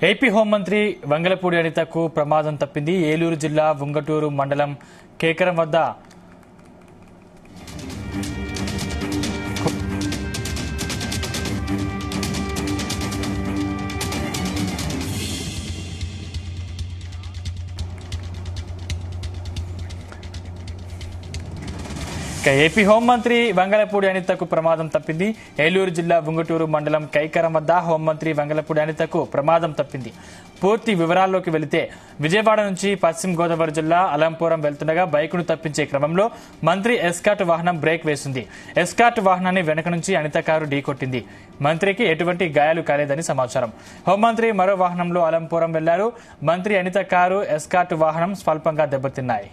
AP హోంమంత్రి వంగలపూడి అనితకు ప్రమాదం తప్పింది. ఏలూరు జిల్లా ఉంగటూరు మండలం కేకరం వద్ద ఏపీ హోంమంత్రి వంగలపూడి అనితకు ప్రమాదం తప్పింది. ఏలూరు జిల్లా ఉంగటూరు మండలం కైకరం వద్ద హోంమంత్రి వంగలపూడి అనితకు ప్రమాదం తప్పింది. పూర్తి వివరాల్లోకి వెళితే విజయవాడ నుంచి పశ్చిమ గోదావరి జిల్లా అలంపురం వెళ్తుండగా బైకును తప్పించే క్రమంలో మంత్రి ఎస్కాట్ వాహనం బ్రేక్ వేసింది. ఎస్కాట్ వాహనాన్ని వెనక నుంచి అనిత కారు ఢీకొట్టింది. మంత్రికి ఎటువంటి గాయాలు కాలేదని సమాచారం. హోంమంత్రి మరో వాహనంలో అలంపురం వెళ్లారు. మంత్రి అనిత కారు, ఎస్కాట్ వాహనం స్వల్పంగా దెబ్బతిన్నాయి.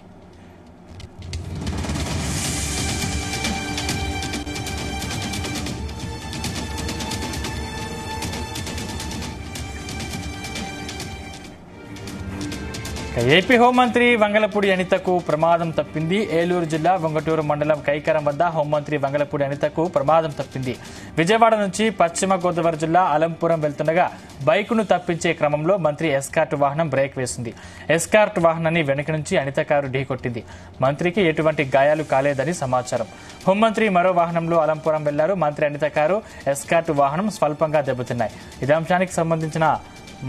ఏపీ హోంమంత్రి వంగలపూడి అనితకు ప్రమాదం తప్పింది. ఏలూరు జిల్లా ఉంగటూరు మండలం కైకరం వద్ద హోంమంత్రి వంగలపూడి అనితకు ప్రమాదం తప్పింది. విజయవాడ నుంచి పశ్చిమ గోదావరి జిల్లా అలంపురం వెళ్తుండగా బైకును తప్పించే క్రమంలో మంత్రి ఎస్కాట్ వాహనం బ్రేక్ వేసింది. ఎస్కాట్ వాహనాన్ని వెనక నుంచి అనిత కారు ఢీకొట్టింది. మంత్రికి ఎటువంటి గాయాలు కాలేదని సమాచారం. హోంమంత్రి మరో వాహనంలో అలంపురం వెళ్లారు. మంత్రి అనిత కారు, ఎస్కాట్ వాహనం స్వల్పంగా దెబ్బతిన్నాయి. ఇదే అంశానికి సంబంధించిన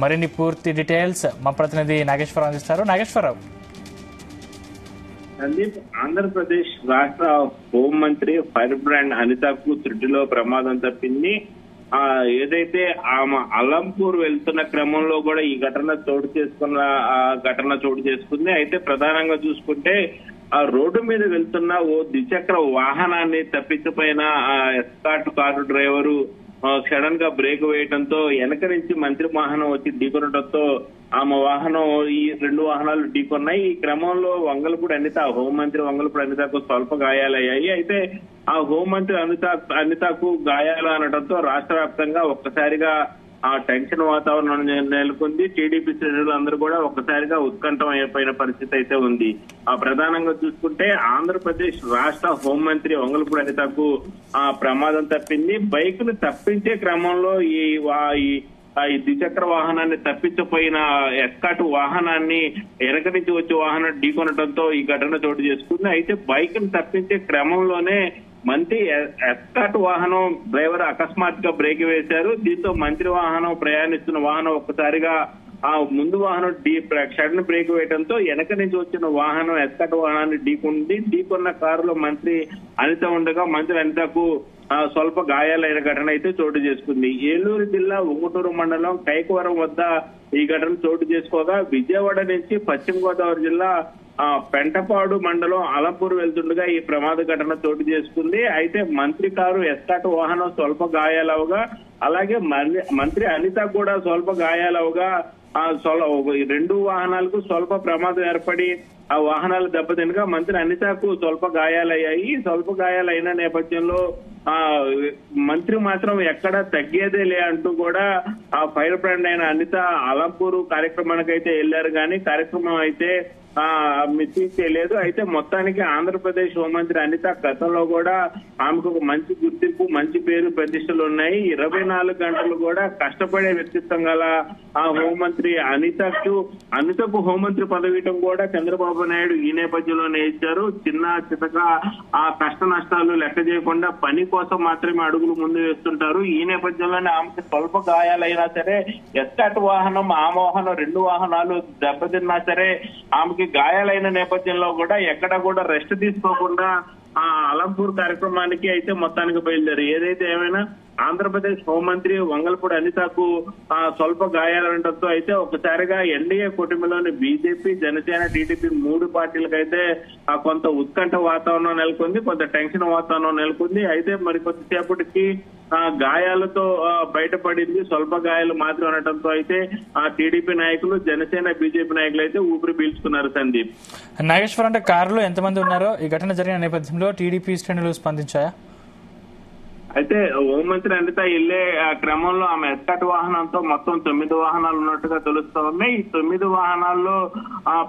మరిన్ని పూర్తి డీటెయిల్స్ మా ప్రతినిధి నాగేశ్వరరావు అందిస్తారు. నాగేశ్వరరావు, సందీప్, ఆంధ్రప్రదేశ్ రాష్ట్ర హోంమంత్రి ఫైర్ బ్రాండ్ అనితకు త్రుటిలో ప్రమాదం తప్పింది. ఏదైతే ఆమె అలంపూర్ వెళ్తున్న క్రమంలో కూడా ఈ ఘటన చోటు చేసుకుంది. అయితే ప్రధానంగా చూసుకుంటే ఆ రోడ్డు మీద వెళ్తున్న ఓ ద్విచక్ర వాహనాన్ని తప్పించిపోయిన ఎస్కాట్ కారు డ్రైవరు సడన్ గా బ్రేక్ వేయడంతో వెనక నుంచి మంత్రి వాహనం వచ్చి ఢీకొనడంతో ఆమె వాహనం, ఈ రెండు వాహనాలు ఢీకొన్నాయి. ఈ క్రమంలో హోంమంత్రి వంగలపూడి అనితకు స్వల్ప గాయాలయ్యాయి. అయితే ఆ హోంమంత్రి అనితకు గాయాలు అనడంతో రాష్ట్ర వ్యాప్తంగా ఒక్కసారిగా ఆ టెన్షన్ వాతావరణం నెలకొంది. టీడీపీ శ్రేణులు అందరూ కూడా ఒక్కసారిగా ఉత్కంఠం అయిపోయిన పరిస్థితి అయితే ఉంది. ప్రధానంగా చూసుకుంటే ఆంధ్రప్రదేశ్ రాష్ట్ర హోంమంత్రి వంగలపూడి అనితకు ప్రమాదం తప్పింది. బైక్ ను తప్పించే క్రమంలో ఈ ద్విచక్ర వాహనాన్ని తప్పించపోయిన ఎస్కాట్ వాహనాన్ని వెనక నుంచి వచ్చే వాహనం ఢీకొనడంతో ఈ ఘటన చోటు చేసుకుంది. అయితే బైక్ ను తప్పించే క్రమంలోనే మంత్రి ఎస్కాట్ వాహనం డ్రైవర్ అకస్మాత్తుగా బ్రేక్ వేశారు. దీంతో మంత్రి వాహనం ప్రయాణిస్తున్న వాహనం ఒక్కసారిగా ఆ ముందు వాహనం సడన్ బ్రేక్ వేయడంతో వెనక నుంచి వచ్చిన వాహనం ఎస్కాట్ వాహనాన్ని ఢీకొన్న కారులో మంత్రి అనిత ఉండగా మంత్రి అనితకు స్వల్ప గాయాలైన ఘటన అయితే చోటు చేసుకుంది. ఏలూరు జిల్లా ఉంగటూరు మండలం కైకవరం వద్ద ఈ ఘటన చోటు చేసుకోగా విజయవాడ నుంచి పశ్చిమ గోదావరి జిల్లా పెంటపాడు మండలం అలంపూర్ వెళ్తుండగా ఈ ప్రమాద ఘటన చోటు చేసుకుంది. అయితే మంత్రి కారు, ఎస్కాట్ వాహనం స్వల్ప గాయాలవగా, అలాగే మంత్రి అనిత కూడా స్వల్ప గాయాలవగా రెండు వాహనాలకు స్వల్ప ప్రమాదం ఏర్పడి ఆ వాహనాలు దెబ్బతినగా మంత్రి అనితకు స్వల్ప గాయాలయ్యాయి. స్వల్ప గాయాలైన నేపథ్యంలో మంత్రి మాత్రం ఎక్కడా తగ్గేదే లే అంటూ కూడా ఆ ఫైర్ బ్రాండ్ అయిన అనిత అలంపూరు కార్యక్రమానికి అయితే వెళ్లారు, కానీ కార్యక్రమం అయితే మిస్సింగ్ చేయలేదు. అయితే మొత్తానికి ఆంధ్రప్రదేశ్ హోంమంత్రి అనిత గతంలో కూడా ఆమెకు ఒక మంచి గుర్తింపు, మంచి పేరు, ప్రతిష్టలు ఉన్నాయి. 24 గంటలు కూడా కష్టపడే వ్యక్తిత్వం గల ఆ హోంమంత్రి అనితకు హోంమంత్రి పదవీయటం కూడా చంద్రబాబు నాయుడు ఈ నేపథ్యంలోనే ఇచ్చారు. చిన్న చితక ఆ కష్ట నష్టాలు లెక్క చేయకుండా పని కోసం మాత్రమే అడుగులు ముందు వేస్తుంటారు. ఈ నేపథ్యంలోనే ఆమెకు స్వల్ప గాయాలైనా సరే, ఎస్కాట్ వాహనం, ఆ వాహనం, రెండు వాహనాలు దెబ్బతిన్నా సరే ఆమెకి గాయాలైన నేపథ్యంలో కూడా ఎక్కడ కూడా రెస్ట్ తీసుకోకుండా ఆ అలంపూర్ కార్యక్రమానికి అయితే మొత్తానికి బయలుదేరు. ఏదైతే ఏమైనా ఆంధ్రప్రదేశ్ హోంమంత్రి వంగలపూడి అనితకు స్వల్ప గాయాలంటంతో అయితే ఒకసారిగా ఎన్డీఏ కూటమిలోని బీజేపీ, జనసేన, టీడీపీ మూడు పార్టీలకైతే కొంత ఉత్కంఠ వాతావరణం నెలకొంది, కొంత టెన్షన్ వాతావరణం నెలకొంది. అయితే మరి కొద్దిసేపటికి గాయాలతో బయటపడింది. స్వల్ప గాయాలు మాత్రం అనడంతో అయితే టీడీపీ నాయకులు, జనసేన, బీజేపీ నాయకులు అయితే ఊపిరి పీల్చుకున్నారు. సందీప్, నాగేశ్వర్, అంటే కారులో ఎంతమంది ఉన్నారో ఈ ఘటన జరిగిన నేపథ్యంలో టీడీపీ శ్రేణులు స్పందించాయా? అయితే హోంమంత్రి అనిత వెళ్లే క్రమంలో ఆమె ఎస్కాట్ వాహనంతో మొత్తం 9 వాహనాలు ఉన్నట్టుగా తెలుస్తా ఉన్నాయి. ఈ 9 వాహనాల్లో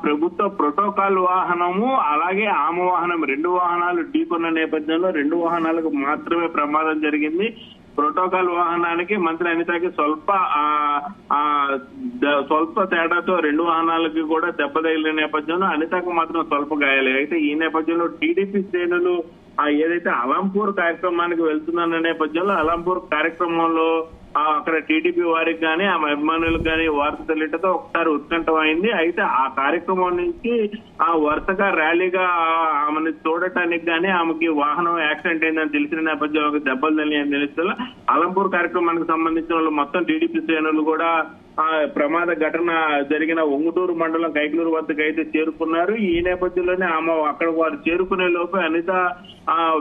ప్రభుత్వ ప్రోటోకాల్ వాహనము, అలాగే ఆమె వాహనం, 2 వాహనాలు ఢీకొన్న నేపథ్యంలో 2 వాహనాలకు మాత్రమే ప్రమాదం జరిగింది. ప్రోటోకాల్ వాహనానికి మంత్రి అనితకి స్వల్ప తేడాతో 2 వాహనాలకి కూడా దెబ్బ తగిలిన నేపథ్యంలో అనితకు మాత్రం స్వల్ప గాయాలు. అయితే ఈ నేపథ్యంలో టీడీపీ శ్రేణులు ఏదైతే అలంపూర్ కార్యక్రమానికి వెళ్తున్న నేపథ్యంలో అలంపూర్ కార్యక్రమంలో అక్కడ టీడీపీ వారికి కానీ ఆమె అభిమానులకు కానీ వార్త తెలియటతో ఒకసారి ఉత్కంఠమైంది. అయితే ఆ కార్యక్రమం నుంచి వరుసగా ర్యాలీగా ఆమెను చూడటానికి కానీ ఆమెకి వాహనం యాక్సిడెంట్ అయిందని తెలిసిన నేపథ్యంలో దెబ్బలు తెలియని తెలుస్తుంది. అలంపూర్ కార్యక్రమానికి సంబంధించిన వాళ్ళు మొత్తం టీడీపీ శ్రేణులు కూడా ప్రమాద ఘటన జరిగిన ఒంగుటూరు మండలం కైకలూరు వద్దకు అయితే చేరుకున్నారు. ఈ నేపథ్యంలోనే ఆమె అక్కడ వారు చేరుకునే లోపు అనిత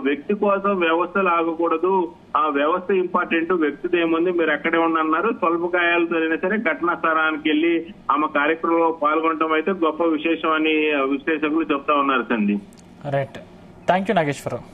వ్యక్తి కోసం వ్యవస్థలు ఆగకూడదు, ఆ వ్యవస్థ ఇంపార్టెంట్, వ్యక్తిది ఏముంది, మీరు ఎక్కడే ఉండన్నారు. స్వల్ప గాయాలతో అయినా సరే ఘటనా స్థలానికి వెళ్లి ఆమె కార్యక్రమంలో పాల్గొనడం అయితే గొప్ప విశేషం అని విశ్లేషకులు చెప్తా ఉన్నారు. Sandeep. Right, thank you Nageswararao.